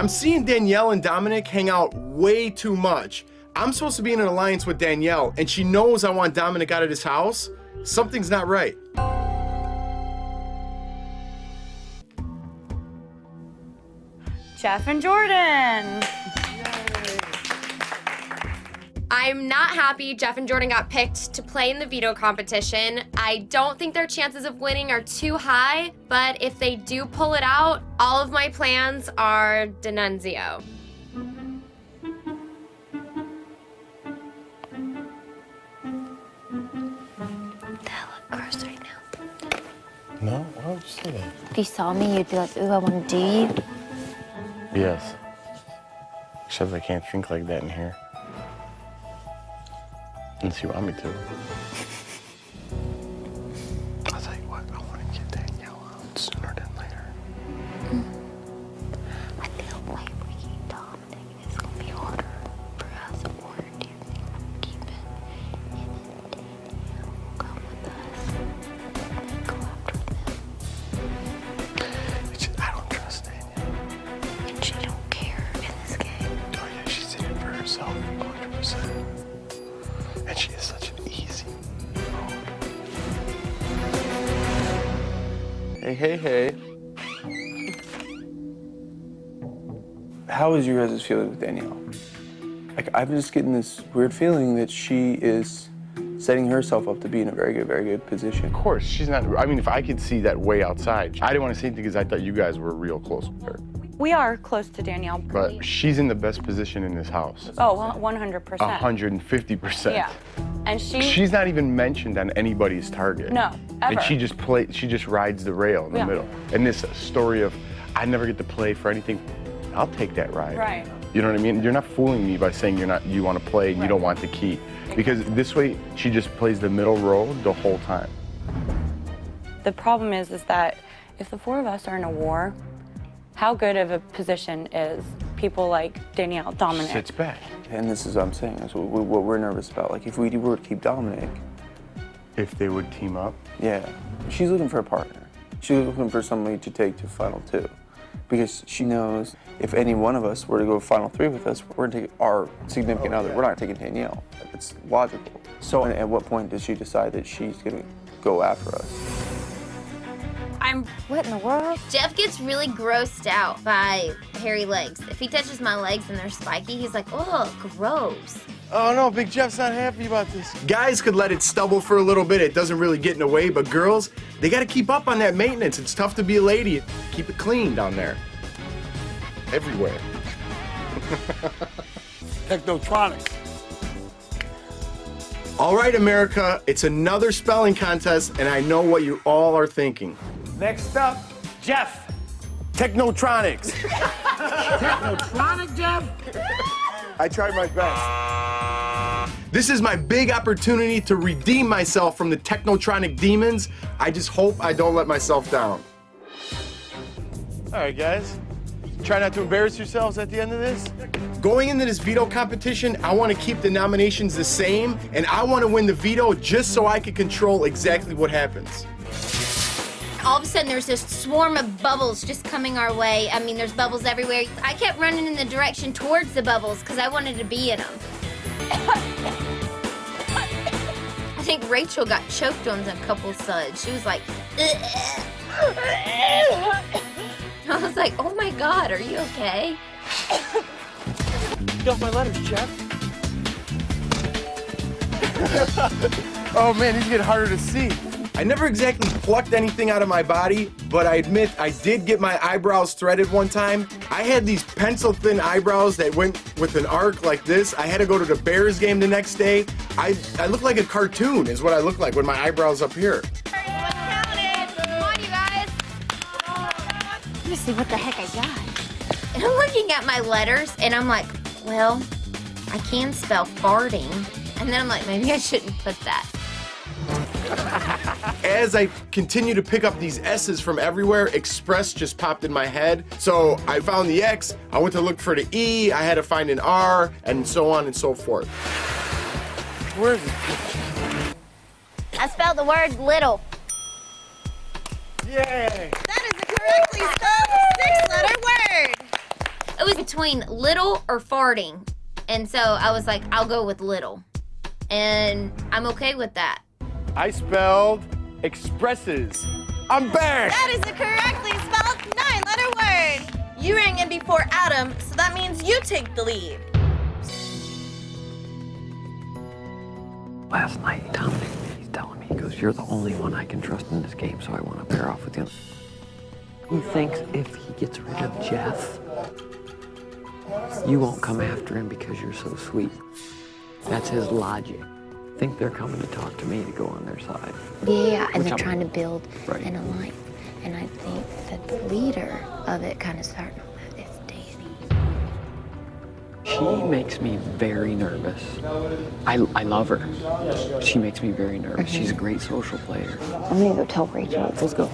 I'm seeing Danielle and Dominic hang out way too much. I'm supposed to be in an alliance with Danielle, and she knows I want Dominic out of this house. Something's not right. Jeff and Jordan. I'm not happy Jeff and Jordan got picked to play in the veto competition. I don't think their chances of winning are too high, but if they do pull it out, all of my plans are denunzio. That look gross right now. No? Why would you say that? If you saw me, you'd be like, ooh, I want to do you. Yes. Except I can't think like that in here. Unless you want me to. I'll tell you what, I want to get Danielle out sooner than later. I feel like we keep Dominic, it's going to be harder for us, or do you think we'll keep it? And then Danielle will come with us and then go after them. It's just, I don't trust Danielle. And she don't care in this game. Oh yeah, she's in it for herself, 100%. And she is such an easy road. Hey. How is your guys' feeling with Danielle? Like, I'm just getting this weird feeling that she is setting herself up to be in a very good position. Of course, she's not, I mean, if I could see that way outside, I didn't want to say anything because I thought you guys were real close with her. We are close to Danielle. But she's in the best position in this house. Oh, 100%. 150%. Yeah. And She's not even mentioned on anybody's target. No, ever. And she just rides the rail in the middle. And this story of, I never get to play for anything, I'll take that ride. Right. You know what I mean? You're not fooling me by saying you want to play and you don't want the key. Because this way, she just plays the middle road the whole time. The problem is that if the four of us are in a war, how good of a position is people like Danielle, Dominic? Sits back. And this is what I'm saying, that's what we're nervous about. Like, if we were to keep Dominic. If they would team up? Yeah. She's looking for a partner. She's looking for somebody to take to Final 2. Because she knows if any one of us were to go Final 3 with us, we're going to take our significant other. We're not taking Danielle. It's logical. So at what point does she decide that she's going to go after us? What in the world? Jeff gets really grossed out by hairy legs. If he touches my legs and they're spiky, he's like, oh, gross. Oh no, Big Jeff's not happy about this. Guys could let it stubble for a little bit, it doesn't really get in the way, but girls, they gotta keep up on that maintenance. It's tough to be a lady. Keep it clean down there. Everywhere. Technotronics. All right, America, it's another spelling contest, and I know what you all are thinking. Next up, Jeff. Technotronics. Technotronic, Jeff? I tried my best. This is my big opportunity to redeem myself from the Technotronic demons. I just hope I don't let myself down. All right, guys. Try not to embarrass yourselves at the end of this. Going into this veto competition, I want to keep the nominations the same, and I want to win the veto just so I can control exactly what happens. All of a sudden, there's this swarm of bubbles just coming our way. I mean, there's bubbles everywhere. I kept running in the direction towards the bubbles because I wanted to be in them. I think Rachel got choked on a couple suds. She was like, I was like, oh my God, are you okay? Get off my letters, Jeff. Oh man, these get harder to see. I never exactly plucked anything out of my body, but I admit I did get my eyebrows threaded one time. I had these pencil-thin eyebrows that went with an arc like this. I had to go to the Bears game the next day. I look like a cartoon is what I look like with my eyebrows up here. Come on, you guys. Let me see what the heck I got. And I'm looking at my letters, and I'm like, well, I can spell farting. And then I'm like, maybe I shouldn't put that. As I continue to pick up these S's from everywhere, Express just popped in my head. So I found the X, I went to look for the E, I had to find an R, and so on and so forth. Where is it? I spelled the word little. Yay! That is a correctly spelled 6-letter word. It was between little or farting. And so I was like, I'll go with little. And I'm okay with that. I spelled expresses. I'm back. That is a correctly spelled 9-letter word. You rang in before Adam, so that means you take the lead. Last night, Dominic, he's telling me, he goes, you're the only one I can trust in this game, so I want to pair off with you. He thinks if he gets rid of Jeff, you won't come after him because you're so sweet. That's his logic. I think they're coming to talk to me to go on their side. Yeah, and Which they're I'm- trying to build Right. an alliance. And I think that the leader of it, kind of starting on that, is Danny. She makes me very nervous. I love her. She makes me very nervous. She's a great social player. I'm gonna go tell Rachel. Let's go.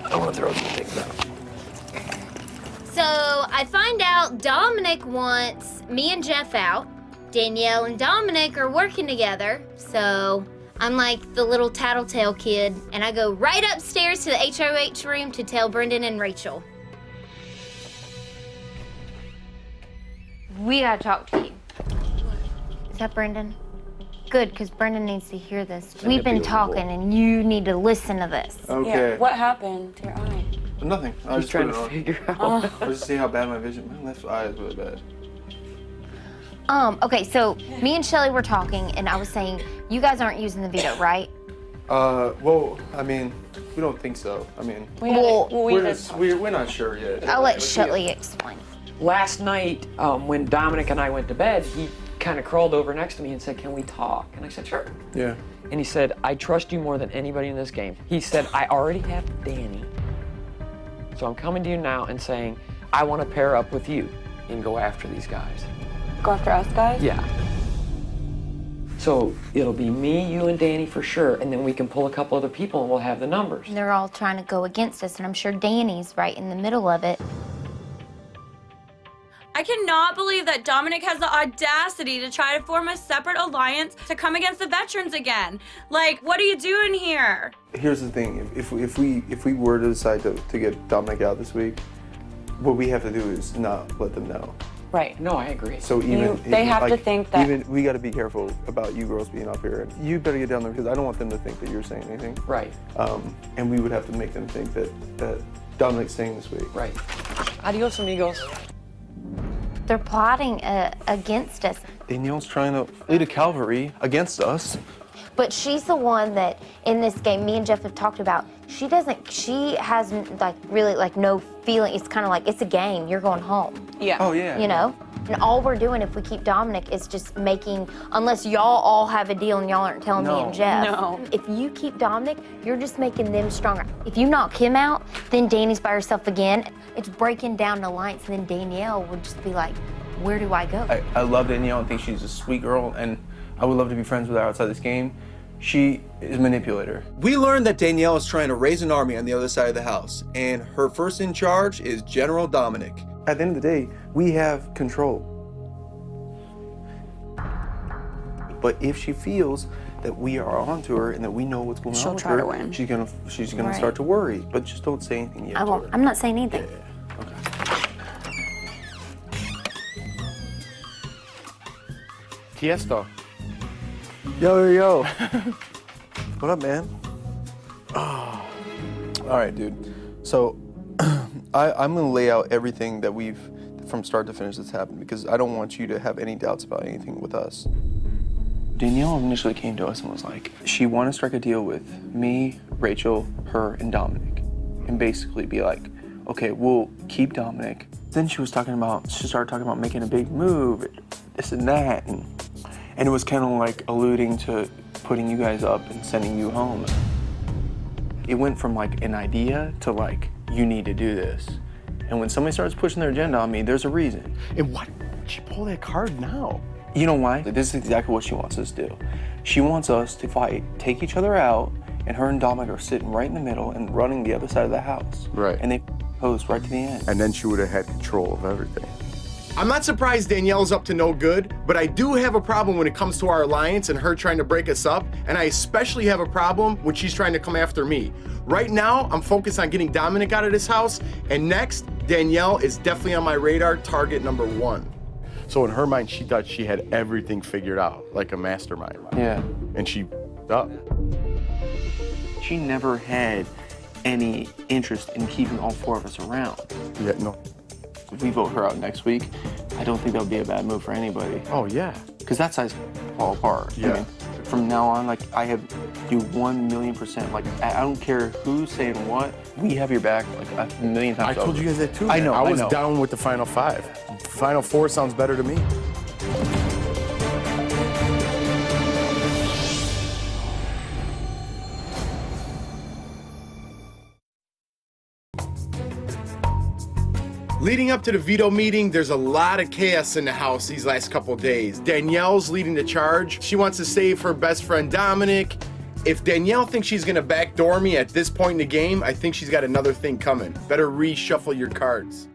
I want to throw some things out. So I find out Dominic wants me and Jeff out. Danielle and Dominic are working together. So I'm like the little tattletale kid, and I go right upstairs to the HOH room to tell Brendan and Rachel. We gotta talk to you. Is that Brendan? Good, because Brendan needs to hear this. We've been talking, and you need to listen to this. Okay. Yeah, what happened to your eye? Nothing. I He's just trying put to it on. figure out. I was just see how bad my vision. My left eye is really bad. Okay, so me and Shelly were talking, and I was saying, you guys aren't using the veto, right? Well, I mean, we don't think so. I mean, we're not sure yet. I'll let Shelly explain. Last night, when Dominic and I went to bed, he kind of crawled over next to me and said, can we talk? And I said, sure. Yeah. And he said, I trust you more than anybody in this game. He said, I already have Danny. So I'm coming to you now and saying, I want to pair up with you and go after these guys. Go after us guys? Yeah. So it'll be me, you, and Danny for sure, and then we can pull a couple other people and we'll have the numbers. And they're all trying to go against us, and I'm sure Danny's right in the middle of it. I cannot believe that Dominic has the audacity to try to form a separate alliance to come against the veterans again. Like, what are you doing here? Here's the thing: if we were to decide to get Dominic out this week, what we have to do is not let them know. Right. No, I agree. So They have to think that. Even we got to be careful about you girls being up here. You better get down there because I don't want them to think that you're saying anything. Right. And we would have to make them think that Dominic's staying this week. Right. Adios, amigos. They're plotting against us. Danielle's trying to lead a cavalry against us. But she's the one that, in this game, me and Jeff have talked about, she has like really like no feeling. It's kind of like, it's a game, you're going home. Yeah. Oh yeah. You know? And all we're doing if we keep Dominic is just making, unless y'all all have a deal and y'all aren't telling me and Jeff. No. If you keep Dominic, you're just making them stronger. If you knock him out, then Danny's by herself again. It's breaking down the alliance, and then Danielle would just be like, where do I go? I love Danielle and think she's a sweet girl, and I would love to be friends with her outside this game. She is a manipulator. We learned that Danielle is trying to raise an army on the other side of the house, and her first in charge is General Dominic. At the end of the day, we have control. But if she feels that we are onto her and that we know what's going on with try her, to win. she's gonna Right. start to worry. But just don't say anything yet. I won't. I'm not saying anything. Tiesto. Yo. What up, man? Oh. All right, dude. So I'm gonna lay out everything that we've, from start to finish, that's happened, because I don't want you to have any doubts about anything with us. Danielle initially came to us and was like, she wanted to strike a deal with me, Rachel, her, and Dominic, and basically be like, okay, we'll keep Dominic. Then she started talking about making a big move, this and that, and it was kind of like alluding to putting you guys up and sending you home. It went from like an idea to like, you need to do this. And when somebody starts pushing their agenda on me, there's a reason. And why did she pull that card now? You know why? This is exactly what she wants us to do. She wants us to fight, take each other out, and her and Dominic are sitting right in the middle and running the other side of the house. Right. And they posed right to the end. And then she would have had control of everything. I'm not surprised Danielle's up to no good, but I do have a problem when it comes to our alliance and her trying to break us up, and I especially have a problem when she's trying to come after me. Right now, I'm focused on getting Dominic out of this house, and next, Danielle is definitely on my radar, target number 1. So in her mind, she thought she had everything figured out, like a mastermind. Yeah. And she, She never had any interest in keeping all 4 of us around. yeah, no. If we vote her out next week, I don't think that would be a bad move for anybody. Oh, yeah. Because that side's fall apart. Yeah. I mean, from now on, like, I have you 1,000,000%. Like, I don't care who's saying what. We have your back like a million I times. told you guys that too. I man. know. I was know. down with the final 5. Final 4 sounds better to me. Leading up to the veto meeting, there's a lot of chaos in the house these last couple days. Danielle's leading the charge. She wants to save her best friend Dominic. If Danielle thinks she's gonna backdoor me at this point in the game, I think she's got another thing coming. Better reshuffle your cards.